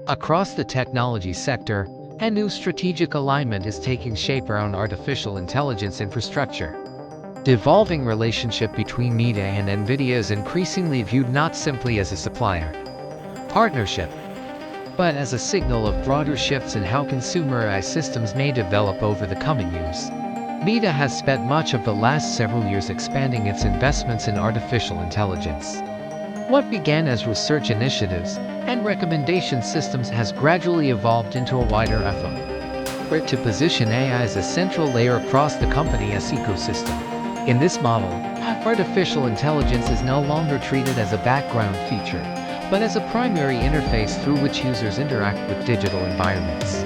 Across the technology sector, a new strategic alignment is taking shape around artificial intelligence infrastructure. The evolving relationship between Meta and NVIDIA is increasingly viewed not simply as a supplier partnership, but as a signal of broader shifts in how consumer AI systems may develop over the coming years. Meta has spent much of the last several years expanding its investments in artificial intelligence. What began as research initiatives and recommendation systems has gradually evolved into a wider effort to position AI as a central layer across the company's ecosystem. In this model, artificial intelligence is no longer treated as a background feature, but as a primary interface through which users interact with digital environments.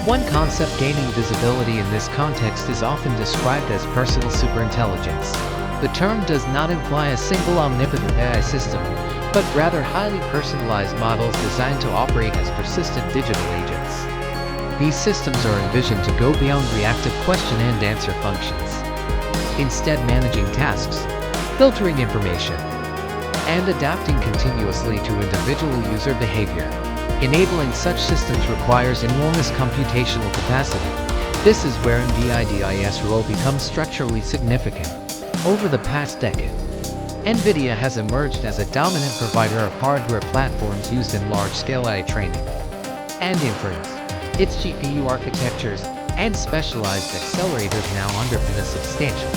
One concept gaining visibility in this context is often described as personal superintelligence. The term does not imply a single omnipotent AI system, but rather highly personalized models designed to operate as persistent digital agents. These systems are envisioned to go beyond reactive question and answer functions, instead managing tasks, filtering information, and adapting continuously to individual user behavior. Enabling such systems requires enormous computational capacity. This is where NVIDIA's role becomes structurally significant. Over the past decade, NVIDIA has emerged as a dominant provider of hardware platforms used in large-scale AI training and inference. Its GPU architectures and specialized accelerators now underpin a substantial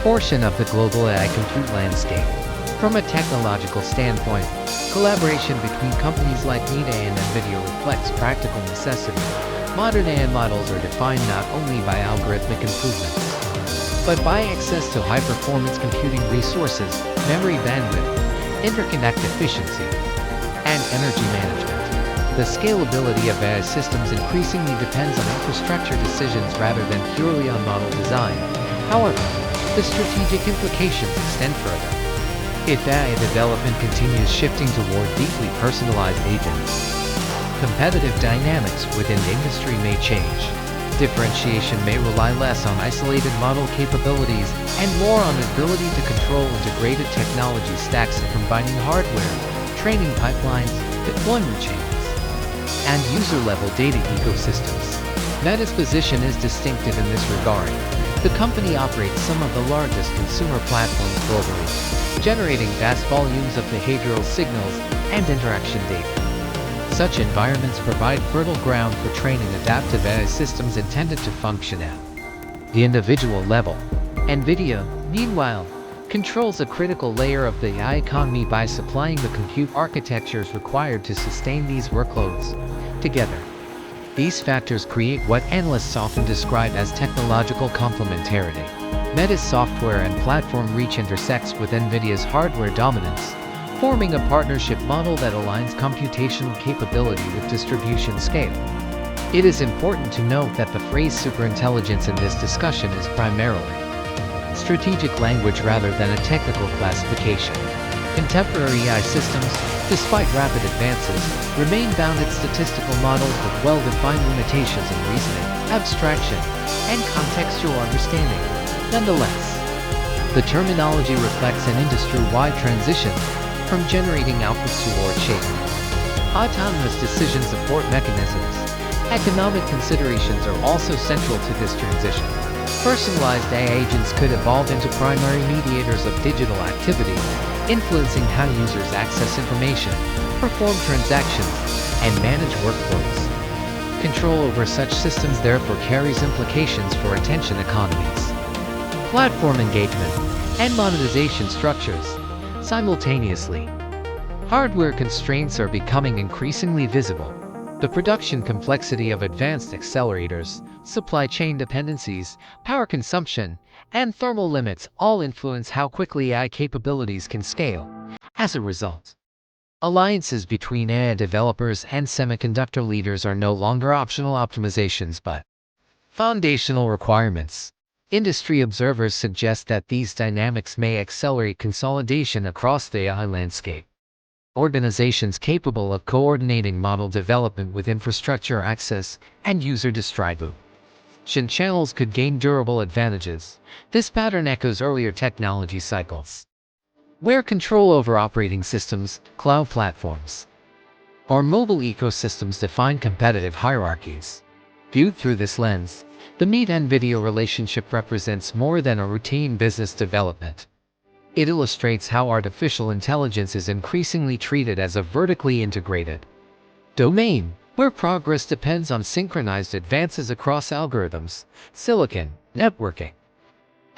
portion of the global AI compute landscape. From a technological standpoint, collaboration between companies like Meta and NVIDIA reflects practical necessity. Modern AI models are defined not only by algorithmic improvements, but by access to high-performance computing resources, memory bandwidth, interconnect efficiency, and energy management. The scalability of AI systems increasingly depends on infrastructure decisions rather than purely on model design. However, the strategic implications extend further. If AI development continues shifting toward deeply personalized agents, competitive dynamics within the industry may change. Differentiation may rely less on isolated model capabilities and more on the ability to control integrated technology stacks combining hardware, training pipelines, deployment chains, and user-level data ecosystems. Meta's position is distinctive in this regard. The company operates some of the largest consumer platforms globally, generating vast volumes of behavioral signals and interaction data. Such environments provide fertile ground for training adaptive AI systems intended to function at the individual level. NVIDIA, meanwhile, controls a critical layer of the AI economy by supplying the compute architectures required to sustain these workloads. Together, these factors create what analysts often describe as technological complementarity. Meta's software and platform reach intersects with NVIDIA's hardware dominance, forming a partnership model that aligns computational capability with distribution scale. It is important to note that the phrase superintelligence in this discussion is primarily strategic language rather than a technical classification. Contemporary AI systems, despite rapid advances, remain bounded statistical models with well-defined limitations in reasoning, abstraction, and contextual understanding. Nonetheless, the terminology reflects an industry-wide transition from generating outputs toward shaping autonomous decision support mechanisms. Economic considerations are also central to this transition. Personalized AI agents could evolve into primary mediators of digital activity, influencing how users access information, perform transactions, and manage workflows. Control over such systems therefore carries implications for attention economies, platform engagement, and monetization structures. Simultaneously, hardware constraints are becoming increasingly visible. The production complexity of advanced accelerators, supply chain dependencies, power consumption, and thermal limits all influence how quickly AI capabilities can scale. As a result, alliances between AI developers and semiconductor leaders are no longer optional optimizations but foundational requirements. Industry observers suggest that these dynamics may accelerate consolidation across the AI landscape. Organizations capable of coordinating model development with infrastructure access and user distribution channels could gain durable advantages. This pattern echoes earlier technology cycles, where control over operating systems, cloud platforms, Our mobile ecosystems define competitive hierarchies. Viewed through this lens, the Meet-NVIDIA relationship represents more than a routine business development. It illustrates how artificial intelligence is increasingly treated as a vertically integrated domain, where progress depends on synchronized advances across algorithms, silicon, networking,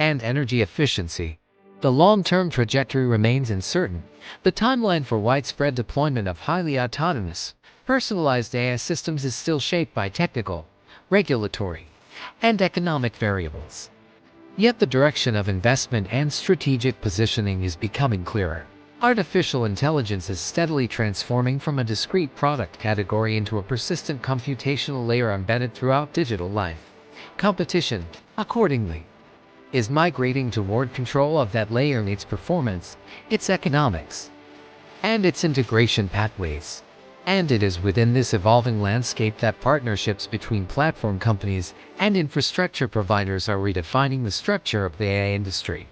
and energy efficiency. The long-term trajectory remains uncertain. The timeline for widespread deployment of highly autonomous, personalized AI systems is still shaped by technical, regulatory, and economic variables. Yet the direction of investment and strategic positioning is becoming clearer. Artificial intelligence is steadily transforming from a discrete product category into a persistent computational layer embedded throughout digital life. Competition, accordingly, is migrating toward control of that layer, its performance, its economics, and its integration pathways. And it is within this evolving landscape that partnerships between platform companies and infrastructure providers are redefining the structure of the AI industry.